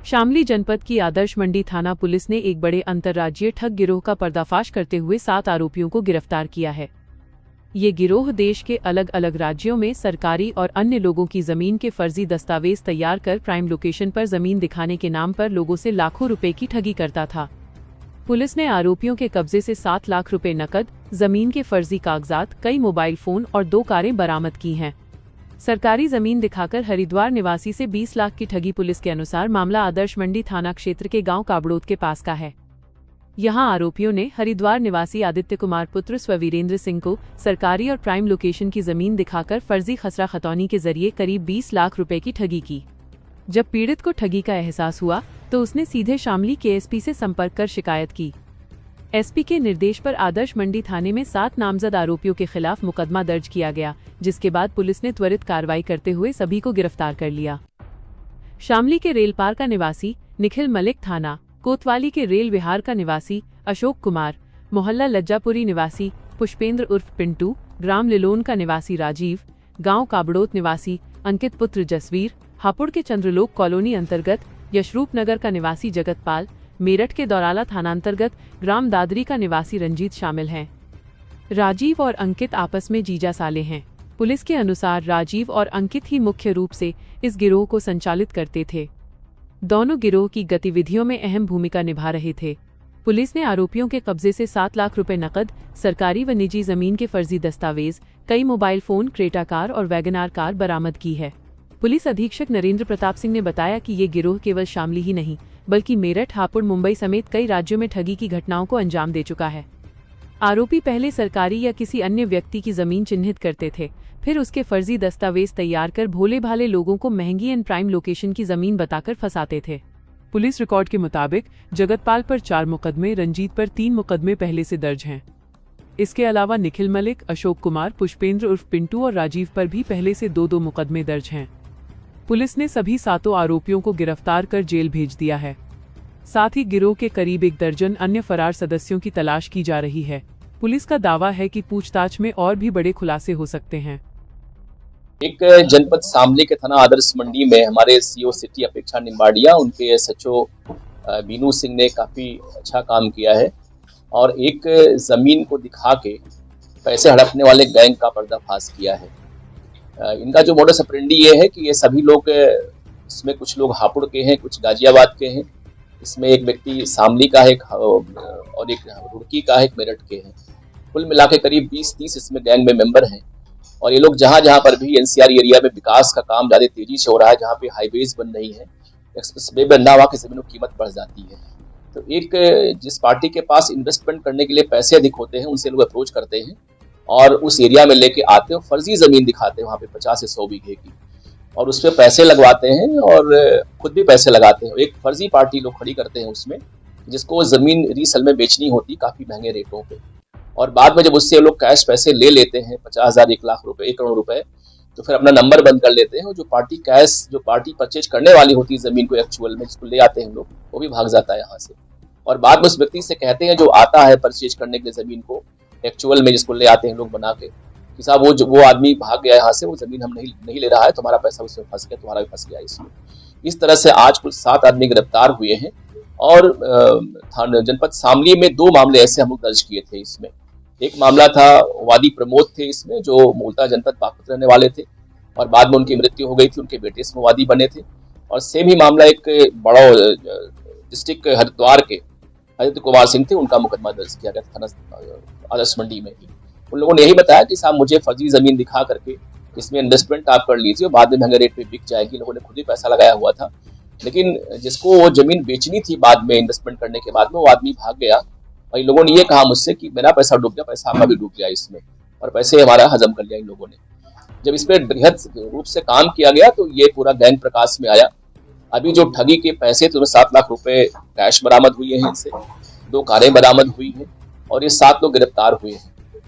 शामली जनपद की आदर्श मंडी थाना पुलिस ने एक बड़े अंतर्राज्यीय ठग गिरोह का पर्दाफाश करते हुए 7 आरोपियों को गिरफ्तार किया है। ये गिरोह देश के अलग अलग राज्यों में सरकारी और अन्य लोगों की जमीन के फर्जी दस्तावेज तैयार कर प्राइम लोकेशन पर जमीन दिखाने के नाम पर लोगों से लाखों रुपए की ठगी करता था। पुलिस ने आरोपियों के कब्जे से 7 लाख रुपए नकद, जमीन के फर्जी कागजात, कई मोबाइल फोन और 2 कारें बरामद की हैं। सरकारी जमीन दिखाकर हरिद्वार निवासी से 20 लाख की ठगी। पुलिस के अनुसार मामला आदर्श मंडी थाना क्षेत्र के गांव काबड़ोद के पास का है। यहां आरोपियों ने हरिद्वार निवासी आदित्य कुमार पुत्र स्ववीरेंद्र सिंह को सरकारी और प्राइम लोकेशन की जमीन दिखाकर फर्जी खसरा खतौनी के जरिए करीब 20 लाख रुपए की ठगी की। जब पीड़ित को ठगी का एहसास हुआ तो उसने सीधे शामली के एसपी से संपर्क कर शिकायत की। एसपी के निर्देश पर आदर्श मंडी थाने में 7 नामजद आरोपियों के खिलाफ मुकदमा दर्ज किया गया, जिसके बाद पुलिस ने त्वरित कार्रवाई करते हुए सभी को गिरफ्तार कर लिया। शामली के रेलपार का निवासी निखिल मलिक, थाना कोतवाली के रेल विहार का निवासी अशोक कुमार, मोहल्ला लज्जापुरी निवासी पुष्पेंद्र उर्फ पिंटू, ग्राम लिलोन का निवासी राजीव, गांव काबड़ोत निवासी अंकित पुत्र जसवीर, हापुड़ के चंद्रलोक कॉलोनी अंतर्गत यशरूप नगर का निवासी जगतपाल, मेरठ के दौराला थानांतर्गत ग्राम दादरी का निवासी रंजीत शामिल हैं। राजीव और अंकित आपस में जीजा साले हैं। पुलिस के अनुसार राजीव और अंकित ही मुख्य रूप से इस गिरोह को संचालित करते थे। दोनों गिरोह की गतिविधियों में अहम भूमिका निभा रहे थे। पुलिस ने आरोपियों के कब्जे से 7 लाख रुपए नकद, सरकारी व निजी जमीन के फर्जी दस्तावेज, कई मोबाइल फोन, क्रेटा कार और वैगनार कार बरामद की है। पुलिस अधीक्षक नरेंद्र प्रताप सिंह ने बताया कि ये गिरोह केवल शामली ही नहीं बल्कि मेरठ, हापुड़, मुंबई समेत कई राज्यों में ठगी की घटनाओं को अंजाम दे चुका है। आरोपी पहले सरकारी या किसी अन्य व्यक्ति की जमीन चिन्हित करते थे, फिर उसके फर्जी दस्तावेज तैयार कर भोले भाले लोगों को महंगी एंड प्राइम लोकेशन की जमीन बताकर फंसाते थे। पुलिस रिकॉर्ड के मुताबिक जगतपाल पर 4 मुकदमे, रंजीत पर 3 मुकदमे पहले से दर्ज हैं। इसके अलावा निखिल मलिक, अशोक कुमार, पुष्पेंद्र उर्फ पिंटू और राजीव पर भी पहले से 2-2 मुकदमे दर्ज हैं। पुलिस ने सभी 7 आरोपियों को गिरफ्तार कर जेल भेज दिया है। साथ ही गिरोह के करीब 1 दर्जन अन्य फरार सदस्यों की तलाश की जा रही है। पुलिस का दावा है कि पूछताछ में और भी बड़े खुलासे हो सकते हैं। एक जनपद शामली के थाना आदर्श मंडी में हमारे सीओ सिटी अपेक्षा निम्बाड़िया, उनके एसएचओ बीनू सिंह ने काफी अच्छा काम किया है और एक जमीन को दिखा के पैसे हड़पने वाले गैंग का पर्दाफाश किया है। इनका जो मोडस ऑपरेंडी ये है कि ये सभी लोग, इसमें कुछ लोग हापुड़ के हैं, कुछ गाजियाबाद के हैं, इसमें एक व्यक्ति शामली का है और एक रुड़की का है, एक मेरठ के हैं। कुल मिला के करीब 20-30 इसमें गैंग में मेंबर हैं और ये लोग जहां जहां पर भी एनसीआर एरिया में विकास का काम ज्यादा तेजी से हो रहा है, जहां पे हाईवेज बन रही है, एक्सप्रेसवे बनना, वहां की जमीनों की कीमत बढ़ जाती है। तो एक जिस पार्टी के पास इन्वेस्टमेंट करने के लिए पैसे अधिक होते हैं, उनसे लोग अप्रोच करते हैं और उस एरिया में लेके आते हैं, फर्जी जमीन दिखाते हैं वहां पे 50 से 100 बीघे की, और उस पर पैसे लगवाते हैं और खुद भी पैसे लगाते हैं। एक फर्जी पार्टी लोग खड़ी करते हैं उसमें, जिसको जमीन रीसेल में बेचनी होती काफी महंगे रेटों पे, और बाद में जब उससे लोग कैश पैसे ले लेते हैं 50,000, 1 लाख रुपए, 1 करोड़ रुपए, तो फिर अपना नंबर बंद कर लेते हैं और जो पार्टी परचेज करने वाली होती है जमीन को एक्चुअल में, जिसको ले आते हैं लोग, वो भी भाग जाता है यहाँ से। और बाद में उस व्यक्ति से कहते हैं, जो आता है परचेज करने के लिए जमीन को एक्चुअल में, जिसको ले आते हैं लोग बना के, कि साहब वो आदमी भाग गया यहाँ से, वो जमीन हम नहीं ले रहा है, तुम्हारा पैसा उसमें फंस गया, तुम्हारा भी फंस गया इसमें। इस तरह से आज कुल 7 आदमी गिरफ्तार हुए हैं और जनपद शामली में 2 मामले ऐसे हम लोग दर्ज किए थे। इसमें एक मामला था, वादी प्रमोद थे इसमें, जो मूलतः जनपद बागपत रहने वाले थे और बाद में उनकी मृत्यु हो गई थी, उनके बेटे इसमें वादी बने थे। और सेम ही मामला एक बड़ा डिस्ट्रिक्ट हरिद्वार के आदित्य कुमार सिंह थे, उनका मुकदमा दर्ज किया गया थाना आदर्श मंडी में ही। उन लोगों ने यही बताया कि साहब मुझे फर्जी जमीन दिखा करके इसमें इन्वेस्टमेंट आप कर लीजिए और बाद में महंगे रेट पे बिक जाएगी। लोगों ने खुद ही पैसा लगाया हुआ था, लेकिन जिसको वो जमीन बेचनी थी बाद में इन्वेस्टमेंट करने के बाद में, वो आदमी भाग गया और इन लोगों ने ये कहा मुझसे कि मेरा पैसा डूब गया, पैसा आपका भी डूब गया इसमें, और पैसे हमारा हजम कर लिया इन लोगों ने। जब इस पर बृहद रूप से काम किया गया तो ये पूरा गैंग प्रकाश में आया। अभी जो ठगी के पैसे थे, 7 लाख रुपए कैश बरामद हुए हैं, इनसे 2 कारें बरामद हुई हैं और ये 7 लोग गिरफ्तार हुए हैं।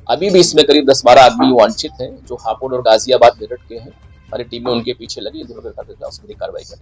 अभी भी इसमें करीब 10-12 आदमी वांछित हैं, जो हापुड़ और गाजियाबाद, मेरठ के हैं। हमारी टीम में उनके पीछे लगी, उसकी कार्रवाई करें।